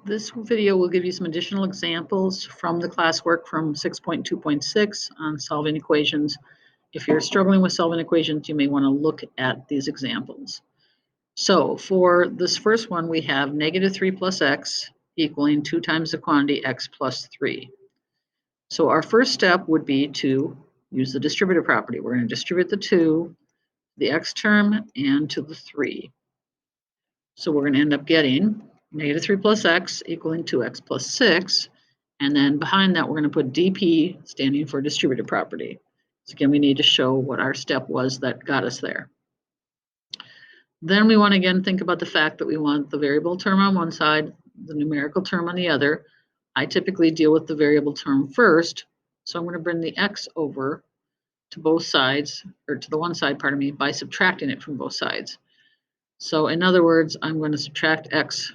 This video will give you some additional examples from the classwork from 6.2.6 on solving equations. If you're struggling with solving equations, you may want to look at these examples. So for this first one, we have -3 plus x equaling 2 times the quantity x plus 3. So our first step would be to use the distributive property. We're going to distribute the 2, the x term, and to the 3. So we're going to end up getting -3 plus x equaling 2x plus 6. And then behind that, we're going to put dp, standing for distributive property. So again, we need to show what our step was that got us there. Then we want to again think about the fact that we want the variable term on one side, the numerical term on the other. I typically deal with the variable term first. So I'm going to bring the x over to both sides, or to the one side, pardon me, by subtracting it from both sides. So in other words, I'm going to subtract x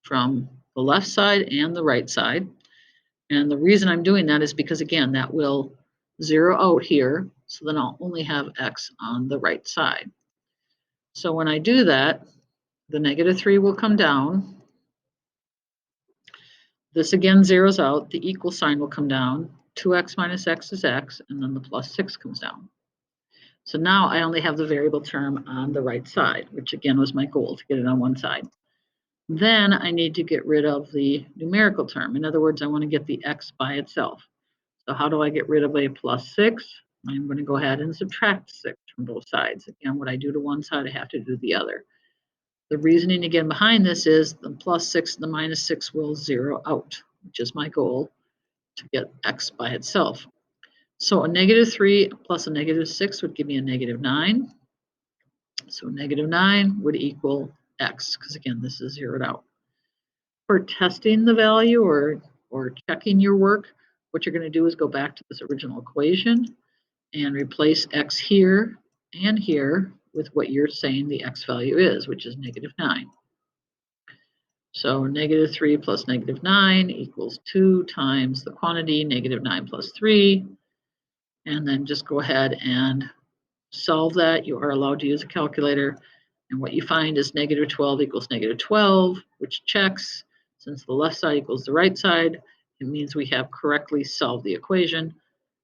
from the left side and the right side. And the reason I'm doing that is because, again, that will zero out here. So then I'll only have x on the right side. So when I do that, the -3 will come down. This again zeroes out. The equal sign will come down. 2x minus x is x, and then the plus 6 comes down. So now I only have the variable term on the right side, which again was my goal, to get it on one side. Then I need to get rid of the numerical term. In other words, I want to get the x by itself. So how do I get rid of a plus 6? I'm going to go ahead and subtract 6 from both sides. Again, what I do to one side, I have to do the other. The reasoning again behind this is the plus 6 and the minus 6 will zero out, which is my goal, to get x by itself. So a -3 plus a -6 would give me a -9. So -9 would equal x, because again, this is zeroed out. For testing the value or checking your work, what you're going to do is go back to this original equation and replace x here and here with what you're saying the x value is, which is -9. So -3 plus -9 equals 2 times the quantity, -9 plus 3. And then just go ahead and solve that. You are allowed to use a calculator. And what you find is -12 equals -12, which checks. Since the left side equals the right side, it means we have correctly solved the equation.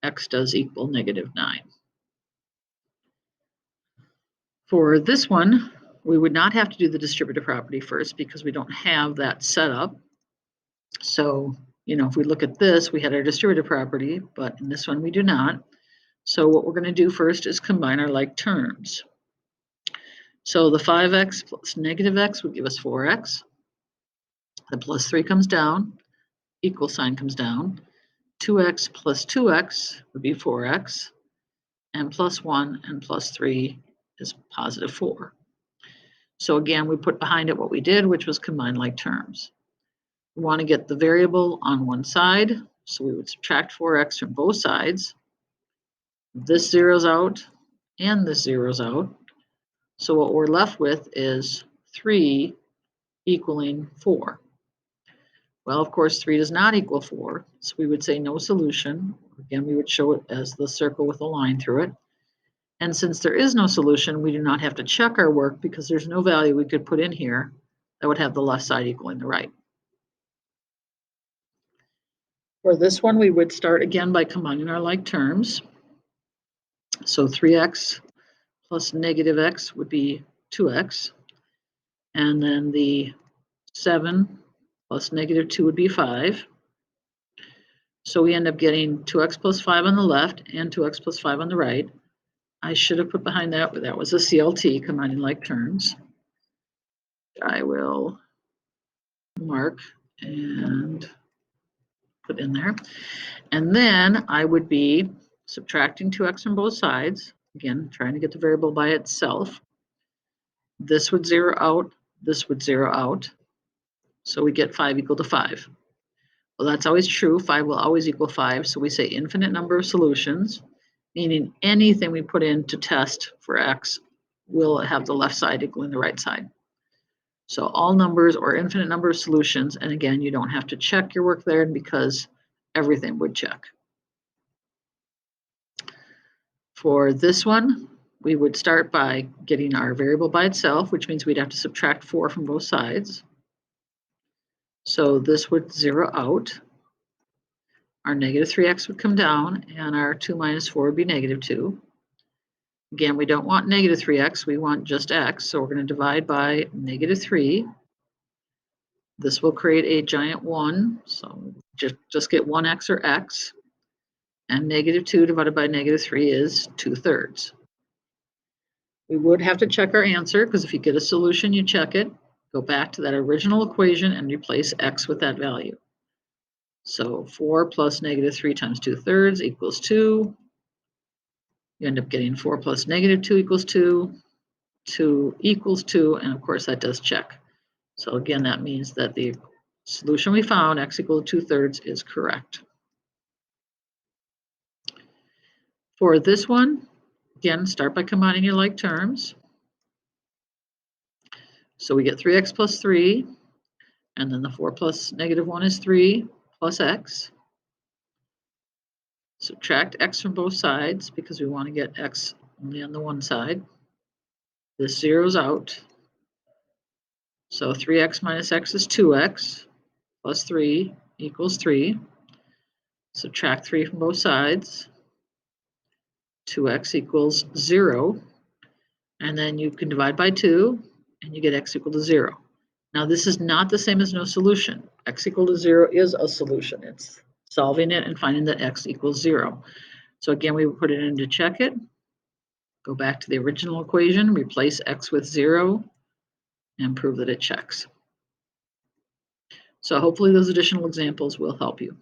X does equal -9. For this one, we would not have to do the distributive property first because we don't have that set up. So, if we look at this, we had our distributive property, but in this one we do not. So what we're going to do first is combine our like terms. So the 5x plus -x would give us 4x. The plus 3 comes down, equal sign comes down. 2x plus 2x would be 4x, and plus 1 and plus 3 is positive 4. So again, we put behind it what we did, which was combine like terms. We want to get the variable on one side, so we would subtract 4x from both sides. This zeroes out, and this zeroes out. So what we're left with is 3 equaling 4. Well, of course, 3 does not equal 4, so we would say no solution. Again, we would show it as the circle with a line through it. And since there is no solution, we do not have to check our work because there's no value we could put in here that would have the left side equaling the right. For this one, we would start again by combining our like terms. So 3x plus -x would be 2x. And then the 7 plus -2 would be 5. So we end up getting 2x plus 5 on the left and 2x plus 5 on the right. I should have put behind that, but that was a CLT, combining like terms. I will mark and put in there. And then I would be subtracting 2x from both sides. Again, trying to get the variable by itself. This would zero out, this would zero out. So we get 5 equal to 5. Well, that's always true. 5 will always equal 5. So we say infinite number of solutions, meaning anything we put in to test for x will have the left side equaling the right side. So all numbers or infinite number of solutions. And again, you don't have to check your work there because everything would check. For this one, we would start by getting our variable by itself, which means we'd have to subtract 4 from both sides. So this would zero out. Our negative 3x would come down, and our 2 minus 4 would be negative 2. Again, we don't want negative 3x, we want just x, so we're going to divide by negative 3. This will create a giant 1, so just get 1x or x, and negative 2 divided by negative 3 is 2/3. We would have to check our answer, because if you get a solution, you check it, go back to that original equation and replace x with that value. So 4 plus negative 3 times 2/3 equals 2. You end up getting 4 plus negative 2 equals 2. 2 equals 2, and of course that does check. So again, that means that the solution we found, x equal to 2/3, is correct. For this one, again, start by combining your like terms. So we get 3x plus 3, and then the 4 plus negative 1 is 3 plus x. Subtract x from both sides because we want to get x only on the one side. This zeroes out. So 3x minus x is 2x plus 3 equals 3. Subtract 3 from both sides. 2x equals 0. And then you can divide by 2, and you get x equal to 0. Now this is not the same as no solution. X equal to 0 is a solution. It's solving it and finding that x equals 0. So again, we would put it in to check it. Go back to the original equation, replace x with 0, and prove that it checks. So hopefully those additional examples will help you.